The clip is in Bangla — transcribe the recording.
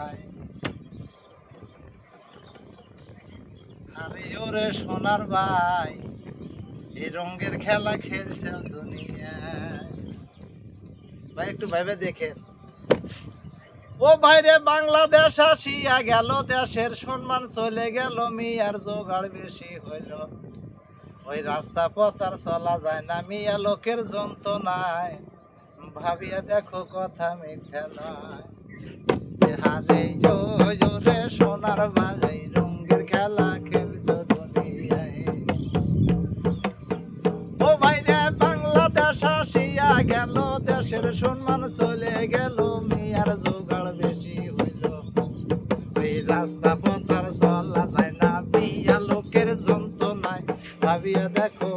কোথায়। আরে ওরে সোনার ভাই, এই রঙের খেলা খেলছে দুনিয়ায়। ভাই একটু ভেবে দেখেন। ও ভাইরে বাংলাদেশ আসিয়া গেল, দেশের সম্মান চলে গেল, মিয়ার জোগাড় বেশি হইল। ওই রাস্তা পথ আর চলা যায় না, মিয়া লোকের যন্ত্রণায়। ভাবিয়া দেখো কথা মিথ্যা নয়। হারে জোরে সোনার বাজাই, রঙের খেলা খেলছো দুনিয়ায়। ও ভাইরে বাংলাদেশ আসিয়া গেল, দেশের সম্মান চলে গেল, মিয়ার জোগাড় বেশি হইল। ওই রাস্তা পথ আর চলা যায় না, মিয়া লোকের যন্ত্রণায়। ভাবিয়া দেখো